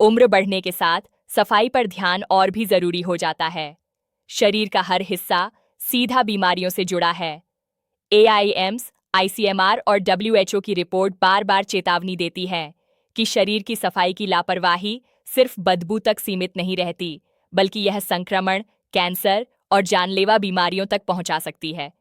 उम्र बढ़ने के साथ सफाई पर ध्यान और भी जरूरी हो जाता है। शरीर का हर हिस्सा सीधा बीमारियों से जुड़ा है। AIIMS, ICMR और WHO की रिपोर्ट बार बार चेतावनी देती है कि शरीर की सफाई की लापरवाही सिर्फ बदबू तक सीमित नहीं रहती, बल्कि यह संक्रमण, कैंसर और जानलेवा बीमारियों तक पहुंचा सकती है।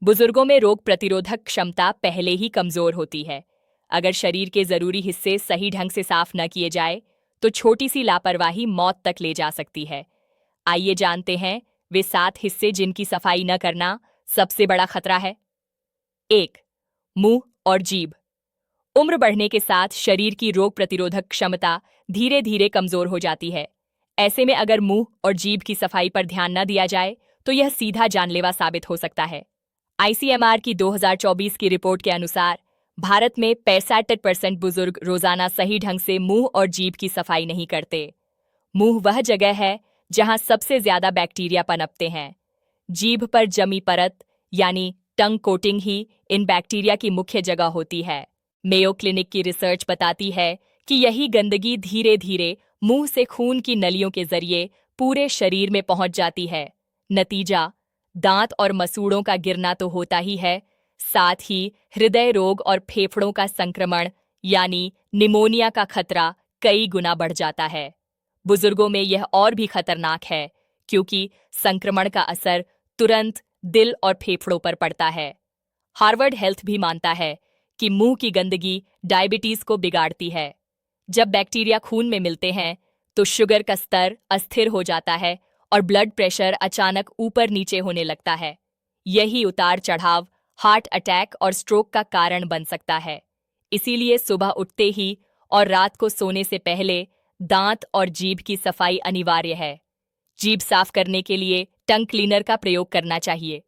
बुजुर्गों में रोग प्रतिरोधक क्षमता पहले ही कमजोर होती है। अगर शरीर के जरूरी हिस्से सही ढंग से साफ न किए जाए तो छोटी सी लापरवाही मौत तक ले जा सकती है। आइए जानते हैं वे 7 हिस्से जिनकी सफाई न करना सबसे बड़ा खतरा है। 1. मुंह और जीभ। उम्र बढ़ने के साथ शरीर की रोग प्रतिरोधक क्षमता धीरे धीरे कमजोर हो जाती है। ऐसे में अगर मुंह और जीभ की सफाई पर ध्यान न दिया जाए तो यह सीधा जानलेवा साबित हो सकता है। ICMR की 2024 की रिपोर्ट के अनुसार भारत में 65% बुजुर्ग रोजाना सही ढंग से मुंह और जीभ की सफाई नहीं करते। मुंह वह जगह है जहां सबसे ज्यादा बैक्टीरिया पनपते हैं। जीभ पर जमी परत यानी टंग कोटिंग ही इन बैक्टीरिया की मुख्य जगह होती है। मेयो क्लिनिक की रिसर्च बताती है कि यही गंदगी धीरे धीरे मुंह से खून की नलियों के जरिए पूरे शरीर में पहुंच जाती है। नतीजा, दांत और मसूड़ों का गिरना तो होता ही है, साथ ही हृदय रोग और फेफड़ों का संक्रमण यानी निमोनिया का खतरा कई गुना बढ़ जाता है। बुजुर्गों में यह और भी खतरनाक है क्योंकि संक्रमण का असर तुरंत दिल और फेफड़ों पर पड़ता है। हार्वर्ड हेल्थ भी मानता है कि मुंह की गंदगी डायबिटीज को बिगाड़ती है। जब बैक्टीरिया खून में मिलते हैं तो शुगर का स्तर अस्थिर हो जाता है और ब्लड प्रेशर अचानक ऊपर नीचे होने लगता है। यही उतार चढ़ाव हार्ट अटैक और स्ट्रोक का कारण बन सकता है। इसीलिए सुबह उठते ही और रात को सोने से पहले दांत और जीभ की सफाई अनिवार्य है। जीभ साफ करने के लिए टंग क्लीनर का प्रयोग करना चाहिए।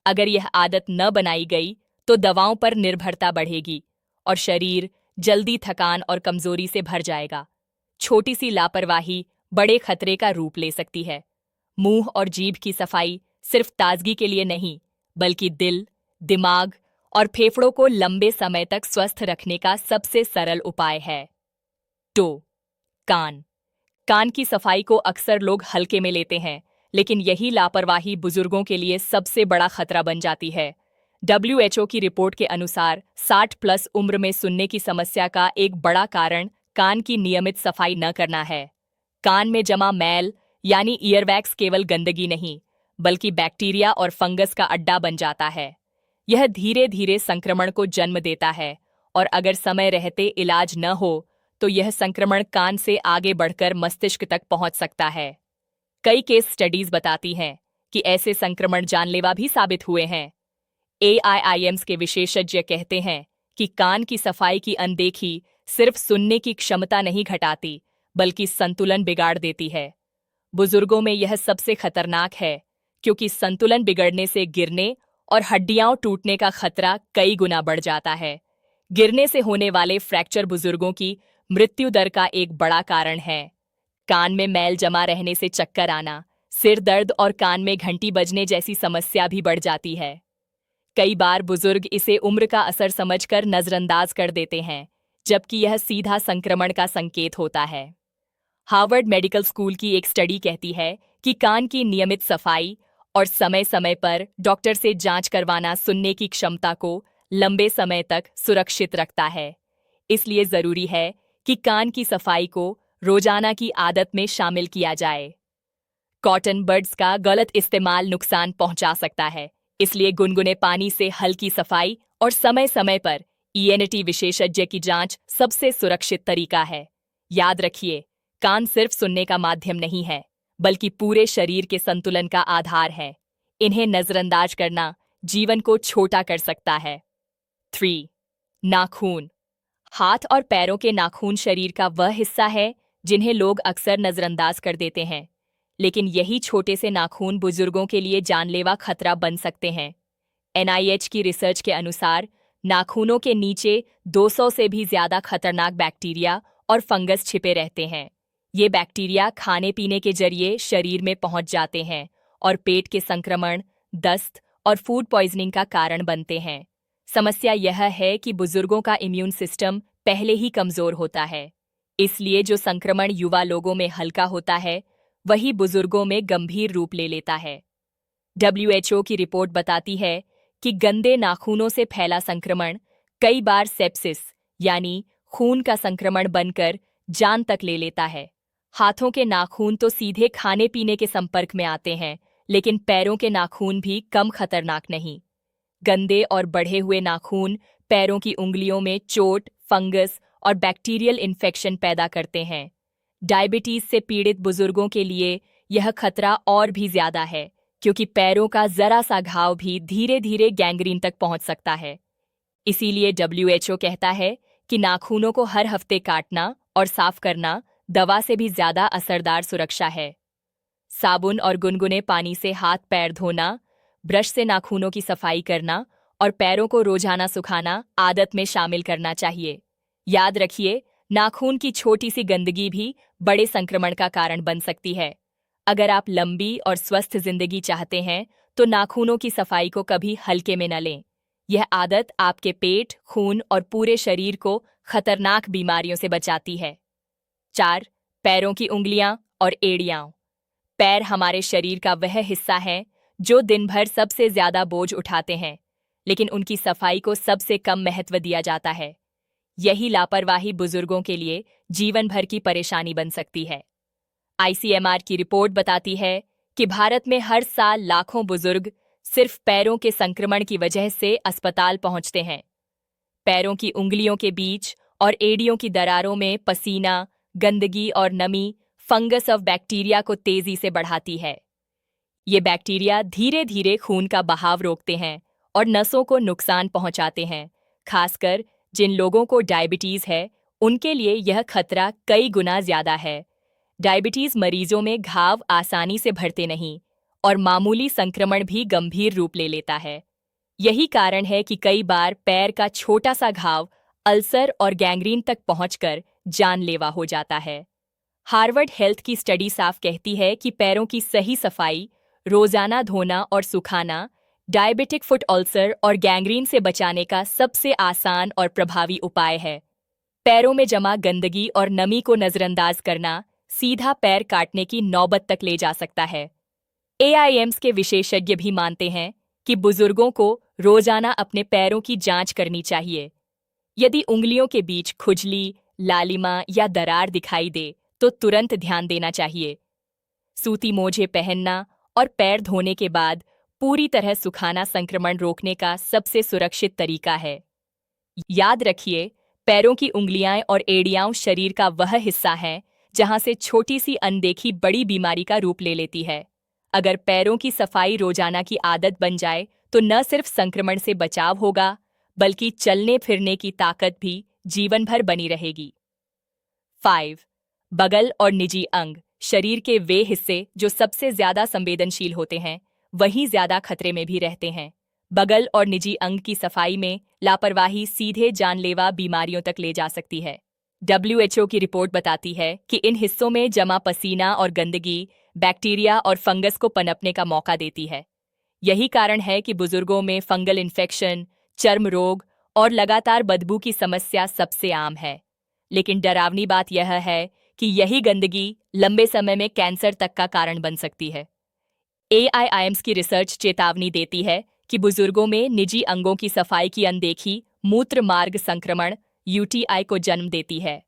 अगर यह आदत न बनाई गई तो दवाओं पर निर्भरता बढ़ेगी और शरीर जल्दी थकान और कमजोरी से भर जाएगा। छोटी सी लापरवाही बड़े खतरे का रूप ले सकती है। मुंह और जीभ की सफाई सिर्फ ताजगी के लिए नहीं, बल्कि दिल, दिमाग और फेफड़ों को लंबे समय तक स्वस्थ रखने का सबसे सरल उपाय है। 2. कान। कान की सफाई को अक्सर लोग हल्के में लेते हैं, लेकिन यही लापरवाही बुजुर्गों के लिए सबसे बड़ा खतरा बन जाती है। WHO की रिपोर्ट के अनुसार 60+ उम्र में सुनने की समस्या का एक बड़ा कारण कान की नियमित सफाई न करना है। कान में जमा मैल यानी ईयरवैक्स केवल गंदगी नहीं, बल्कि बैक्टीरिया और फंगस का अड्डा बन जाता है। यह धीरे धीरे संक्रमण को जन्म देता है और अगर समय रहते इलाज न हो तो यह संक्रमण कान से आगे बढ़कर मस्तिष्क तक पहुंच सकता है। कई केस स्टडीज बताती हैं कि ऐसे संक्रमण जानलेवा भी साबित हुए हैं। AIIMS के विशेषज्ञ कहते हैं कि कान की सफाई की अनदेखी सिर्फ सुनने की क्षमता नहीं घटाती, बल्कि संतुलन बिगाड़ देती है। बुजुर्गों में यह सबसे खतरनाक है क्योंकि संतुलन बिगड़ने से गिरने और हड्डियां टूटने का खतरा कई गुना बढ़ जाता है। गिरने से होने वाले फ्रैक्चर बुजुर्गों की मृत्यु दर का एक बड़ा कारण है। कान में मैल जमा रहने से चक्कर आना, सिर दर्द और कान में घंटी बजने जैसी समस्या भी बढ़ जाती है। कई बार बुजुर्ग इसे उम्र का असर समझकर नजरअंदाज कर देते हैं, जबकि यह सीधा संक्रमण का संकेत होता है। हार्वर्ड मेडिकल स्कूल की एक स्टडी कहती है कि कान की नियमित सफाई और समय समय पर डॉक्टर से जांच करवाना सुनने की क्षमता को लंबे समय तक सुरक्षित रखता है। इसलिए जरूरी है कि कान की सफाई को रोजाना की आदत में शामिल किया जाए। कॉटन बड्स का गलत इस्तेमाल नुकसान पहुंचा सकता है, इसलिए गुनगुने पानी से हल्की सफाई और समय समय पर ENT विशेषज्ञ की जांच सबसे सुरक्षित तरीका है। याद रखिए, कान सिर्फ सुनने का माध्यम नहीं है, बल्कि पूरे शरीर के संतुलन का आधार है। इन्हें नजरअंदाज करना जीवन को छोटा कर सकता है। 3. नाखून। हाथ और पैरों के नाखून शरीर का वह हिस्सा है जिन्हें लोग अक्सर नजरअंदाज कर देते हैं, लेकिन यही छोटे से नाखून बुजुर्गों के लिए जानलेवा खतरा बन सकते हैं। NIH की रिसर्च के अनुसार नाखूनों के नीचे 200 से भी ज्यादा खतरनाक बैक्टीरिया और फंगस छिपे रहते हैं। ये बैक्टीरिया खाने पीने के जरिए शरीर में पहुंच जाते हैं और पेट के संक्रमण, दस्त और फूड पॉइजनिंग का कारण बनते हैं। समस्या यह है कि बुजुर्गों का इम्यून सिस्टम पहले ही कमजोर होता है। इसलिए जो संक्रमण युवा लोगों में हल्का होता है वही बुजुर्गों में गंभीर रूप ले लेता है। WHO की रिपोर्ट बताती है कि गंदे नाखूनों से फैला संक्रमण कई बार सेप्सिस यानी खून का संक्रमण बनकर जान तक ले लेता है। हाथों के नाखून तो सीधे खाने पीने के संपर्क में आते हैं, लेकिन पैरों के नाखून भी कम खतरनाक नहीं। गंदे और बढ़े हुए नाखून पैरों की उंगलियों में चोट, फंगस और बैक्टीरियल इन्फेक्शन पैदा करते हैं। डायबिटीज से पीड़ित बुजुर्गों के लिए यह खतरा और भी ज्यादा है, क्योंकि पैरों का जरा सा घाव भी धीरे धीरे गैंग्रीन तक पहुंच सकता है। इसीलिए WHO कहता है कि नाखूनों को हर हफ्ते काटना और साफ करना दवा से भी ज्यादा असरदार सुरक्षा है। साबुन और गुनगुने पानी से हाथ पैर धोना, ब्रश से नाखूनों की सफाई करना और पैरों को रोजाना सुखाना आदत में शामिल करना चाहिए। याद रखिए, नाखून की छोटी सी गंदगी भी बड़े संक्रमण का कारण बन सकती है। अगर आप लंबी और स्वस्थ जिंदगी चाहते हैं तो नाखूनों की सफाई को कभी हल्के में न लें। यह आदत आपके पेट, खून और पूरे शरीर को खतरनाक बीमारियों से बचाती है। 4. पैरों की उंगलियां और एड़ियां। पैर हमारे शरीर का वह हिस्सा है जो दिन भर सबसे ज्यादा बोझ उठाते हैं, लेकिन उनकी सफाई को सबसे कम महत्व दिया जाता है। यही लापरवाही बुजुर्गों के लिए जीवन भर की परेशानी बन सकती है। ICMR की रिपोर्ट बताती है कि भारत में हर साल लाखों बुजुर्ग सिर्फ पैरों के संक्रमण की वजह से अस्पताल पहुंचते हैं। पैरों की उंगलियों के बीच और एड़ियों की दरारों में पसीना, गंदगी और नमी फंगस ऑफ बैक्टीरिया को तेजी से बढ़ाती है। ये बैक्टीरिया धीरे धीरे खून का बहाव रोकते हैं और नसों को नुकसान पहुंचाते हैं। खासकर जिन लोगों को डायबिटीज है, उनके लिए यह खतरा कई गुना ज्यादा है। डायबिटीज मरीजों में घाव आसानी से भरते नहीं और मामूली संक्रमण भी गंभीर रूप ले लेता है। यही कारण है कि कई बार पैर का छोटा सा घाव अल्सर और गैंग्रीन तक पहुंचकर जानलेवा हो जाता है। हार्वर्ड हेल्थ की स्टडी साफ कहती है कि पैरों की सही सफाई, रोजाना धोना और सुखाना डायबिटिक फुट अल्सर और गैंग्रीन से बचाने का सबसे आसान और प्रभावी उपाय है। पैरों में जमा गंदगी और नमी को नजरअंदाज करना सीधा पैर काटने की नौबत तक ले जा सकता है। AIMS के विशेषज्ञ भी मानते हैं कि बुजुर्गों को रोजाना अपने पैरों की जांच करनी चाहिए। यदि उंगलियों के बीच खुजली, लालिमा या दरार दिखाई दे तो तुरंत ध्यान देना चाहिए। सूती मोजे पहनना और पैर धोने के बाद पूरी तरह सुखाना संक्रमण रोकने का सबसे सुरक्षित तरीका है। याद रखिए, पैरों की उंगलियां और एड़ियां शरीर का वह हिस्सा है जहां से छोटी सी अनदेखी बड़ी बीमारी का रूप ले लेती है। अगर पैरों की सफाई रोजाना की आदत बन जाए तो न सिर्फ संक्रमण से बचाव होगा, बल्कि चलने फिरने की ताकत भी जीवन भर बनी रहेगी। 5. बगल और निजी अंग। शरीर के वे हिस्से जो सबसे ज्यादा संवेदनशील होते हैं, वही ज्यादा खतरे में भी रहते हैं। बगल और निजी अंग की सफाई में लापरवाही सीधे जानलेवा बीमारियों तक ले जा सकती है। WHO की रिपोर्ट बताती है कि इन हिस्सों में जमा पसीना और गंदगी बैक्टीरिया और फंगस को पनपने का मौका देती है। यही कारण है कि बुजुर्गों में फंगल इन्फेक्शन, चर्म रोग और लगातार बदबू की समस्या सबसे आम है। लेकिन डरावनी बात यह है कि यही गंदगी लंबे समय में कैंसर तक का कारण बन सकती है। AIIMS की रिसर्च चेतावनी देती है कि बुजुर्गों में निजी अंगों की सफाई की अनदेखी मूत्र मार्ग संक्रमण UTI को जन्म देती है।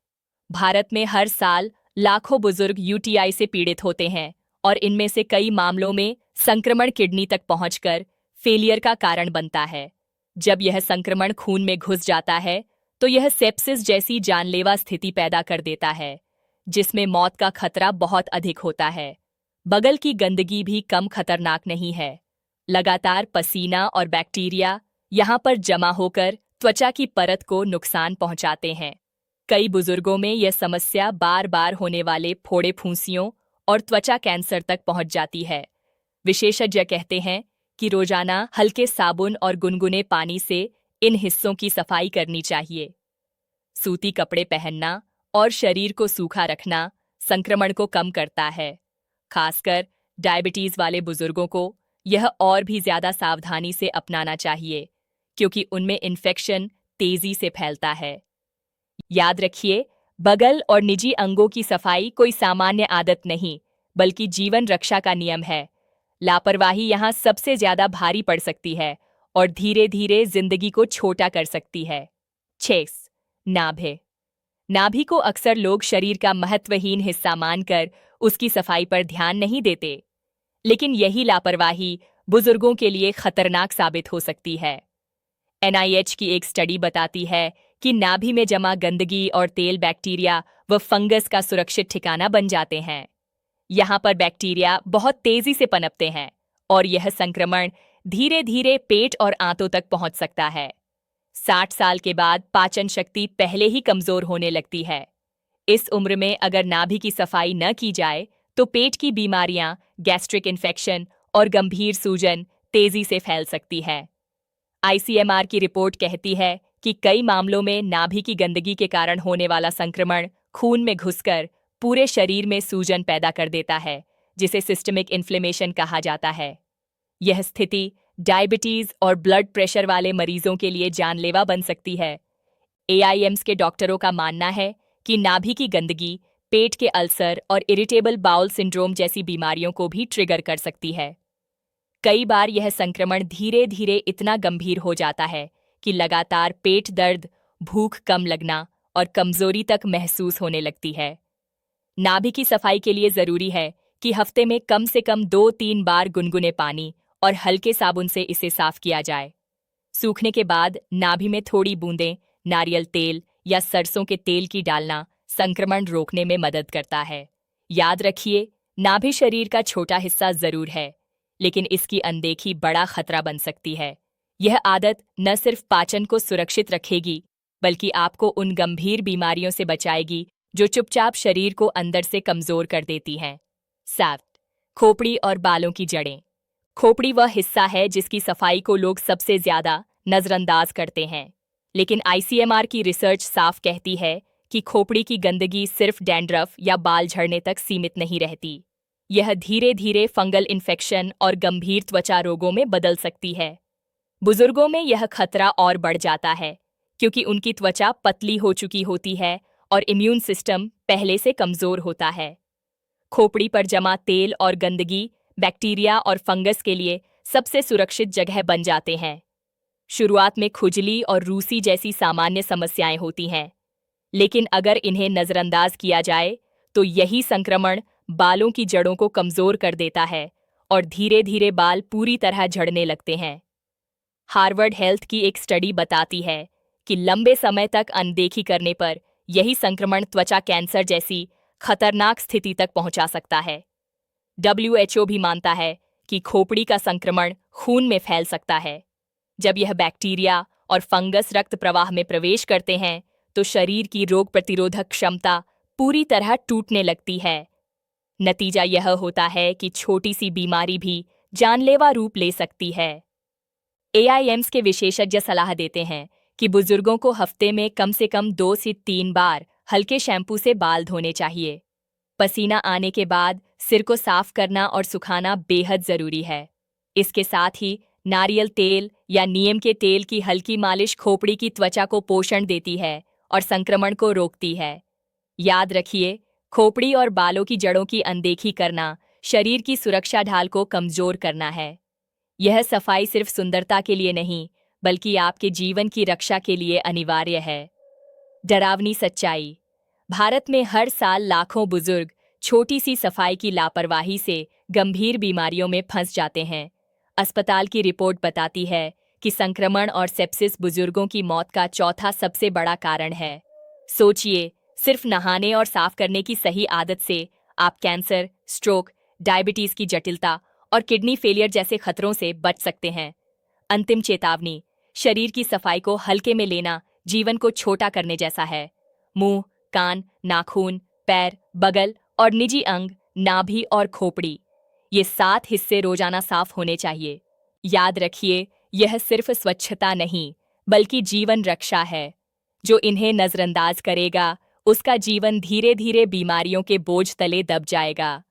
भारत में हर साल लाखों बुजुर्ग UTI से पीड़ित होते हैं और इनमें से कई मामलों में संक्रमण किडनी तक पहुंचकर फेलियर का कारण बनता है। जब यह संक्रमण खून में घुस जाता है तो यह सेप्सिस जैसी जानलेवा स्थिति पैदा कर देता है, जिसमें मौत का खतरा बहुत अधिक होता है। बगल की गंदगी भी कम खतरनाक नहीं है। लगातार पसीना और बैक्टीरिया यहाँ पर जमा होकर त्वचा की परत को नुकसान पहुंचाते हैं। कई बुजुर्गों में यह समस्या बार बार होने वाले फोड़े फुंसियों और त्वचा कैंसर तक पहुंच जाती है। विशेषज्ञ कहते हैं कि रोजाना हल्के साबुन और गुनगुने पानी से इन हिस्सों की सफाई करनी चाहिए। सूती कपड़े पहनना और शरीर को सूखा रखना संक्रमण को कम करता है। खासकर डायबिटीज वाले बुजुर्गों को यह और भी ज्यादा सावधानी से अपनाना चाहिए, क्योंकि उनमें इन्फेक्शन तेजी से फैलता है। याद रखिए, बगल और निजी अंगों की सफाई कोई सामान्य आदत नहीं, बल्कि जीवन रक्षा का नियम है। लापरवाही यहाँ सबसे ज्यादा भारी पड़ सकती है और धीरे धीरे जिंदगी को छोटा कर सकती है। 6. नाभि। नाभि को अक्सर लोग शरीर का महत्वहीन हिस्सा मानकर उसकी सफाई पर ध्यान नहीं देते, लेकिन यही लापरवाही बुजुर्गों के लिए खतरनाक साबित हो सकती है। NIH की एक स्टडी बताती है कि नाभि में जमा गंदगी और तेल बैक्टीरिया व फंगस का सुरक्षित ठिकाना बन जाते हैं। यहाँ पर बैक्टीरिया बहुत तेजी से पनपते हैं और यह संक्रमण धीरे धीरे पेट और आंतों तक पहुंच सकता है। 60 साल के बाद पाचन शक्ति पहले ही कमजोर होने लगती है। इस उम्र में अगर नाभि की सफाई न की जाए तो पेट की बीमारियां, गैस्ट्रिक इन्फेक्शन और गंभीर सूजन तेजी से फैल सकती है। ICMR की रिपोर्ट कहती है कि कई मामलों में नाभि की गंदगी के कारण होने वाला संक्रमण खून में घुसकर पूरे शरीर में सूजन पैदा कर देता है, जिसे सिस्टमिक इन्फ्लेमेशन कहा जाता है। यह स्थिति डायबिटीज और ब्लड प्रेशर वाले मरीजों के लिए जानलेवा बन सकती है। AIMS के डॉक्टरों का मानना है कि नाभि की गंदगी पेट के अल्सर और इरिटेबल बाउल सिंड्रोम जैसी बीमारियों को भी ट्रिगर कर सकती है। कई बार यह संक्रमण धीरे धीरे इतना गंभीर हो जाता है कि लगातार पेट दर्द, भूख कम लगना और कमजोरी तक महसूस होने लगती है। नाभि की सफाई के लिए जरूरी है कि हफ्ते में कम से कम 2-3 बार गुनगुने पानी और हल्के साबुन से इसे साफ किया जाए। सूखने के बाद नाभि में थोड़ी बूंदें नारियल तेल या सरसों के तेल की डालना संक्रमण रोकने में मदद करता है। याद रखिए, नाभि शरीर का छोटा हिस्सा जरूर है, लेकिन इसकी अनदेखी बड़ा खतरा बन सकती है। यह आदत न सिर्फ पाचन को सुरक्षित रखेगी, बल्कि आपको उन गंभीर बीमारियों से बचाएगी जो चुपचाप शरीर को अंदर से कमजोर कर देती हैं। 7. खोपड़ी और बालों की जड़ें। खोपड़ी वह हिस्सा है जिसकी सफाई को लोग सबसे ज्यादा नजरअंदाज करते हैं, लेकिन ICMR की रिसर्च साफ कहती है कि खोपड़ी की गंदगी सिर्फ डैंड्रफ या बाल झड़ने तक सीमित नहीं रहती। यह धीरे धीरे फंगल इन्फेक्शन और गंभीर त्वचा रोगों में बदल सकती है। बुजुर्गों में यह खतरा और बढ़ जाता है क्योंकि उनकी त्वचा पतली हो चुकी होती है और इम्यून सिस्टम पहले से कमजोर होता है। खोपड़ी पर जमा तेल और गंदगी बैक्टीरिया और फंगस के लिए सबसे सुरक्षित जगह बन जाते हैं। शुरुआत में खुजली और रूसी जैसी सामान्य समस्याएं होती हैं, लेकिन अगर इन्हें नजरअंदाज किया जाए तो यही संक्रमण बालों की जड़ों को कमजोर कर देता है और धीरे धीरे बाल पूरी तरह झड़ने लगते हैं। हार्वर्ड हेल्थ की एक स्टडी बताती है कि लंबे समय तक अनदेखी करने पर यही संक्रमण त्वचा कैंसर जैसी खतरनाक स्थिति तक पहुंचा सकता है। WHO भी मानता है कि खोपड़ी का संक्रमण खून में फैल सकता है। जब यह बैक्टीरिया और फंगस रक्त प्रवाह में प्रवेश करते हैं तो शरीर की रोग प्रतिरोधक क्षमता पूरी तरह टूटने लगती है। नतीजा यह होता है कि छोटी सी बीमारी भी जानलेवा रूप ले सकती है। AIMS के विशेषज्ञ सलाह देते हैं कि बुजुर्गों को हफ्ते में कम से कम 2 से 3 बार हल्के शैम्पू से बाल धोने चाहिए। पसीना आने के बाद सिर को साफ करना और सुखाना बेहद जरूरी है। इसके साथ ही नारियल तेल या नीम के तेल की हल्की मालिश खोपड़ी की त्वचा को पोषण देती है और संक्रमण को रोकती है। याद रखिए, खोपड़ी और बालों की जड़ों की अनदेखी करना शरीर की सुरक्षा ढाल को कमजोर करना है। यह सफाई सिर्फ सुंदरता के लिए नहीं, बल्कि आपके जीवन की रक्षा के लिए अनिवार्य है। डरावनी सच्चाई। भारत में हर साल लाखों बुजुर्ग छोटी सी सफाई की लापरवाही से गंभीर बीमारियों में फंस जाते हैं। अस्पताल की रिपोर्ट बताती है कि संक्रमण और सेप्सिस बुजुर्गों की मौत का चौथा सबसे बड़ा कारण है। सोचिए, सिर्फ नहाने और साफ करने की सही आदत से आप कैंसर, स्ट्रोक, डायबिटीज की जटिलता और किडनी फेलियर जैसे खतरों से बच सकते हैं। अंतिम चेतावनी, शरीर की सफाई को हल्के में लेना जीवन को छोटा करने जैसा है। मुंह, कान, नाखून, पैर, बगल और निजी अंग, नाभि और खोपड़ी, ये 7 हिस्से रोजाना साफ होने चाहिए। याद रखिए, यह सिर्फ स्वच्छता नहीं, बल्कि जीवन रक्षा है। जो इन्हें नजरअंदाज करेगा, उसका जीवन धीरे धीरे बीमारियों के बोझ तले दब जाएगा।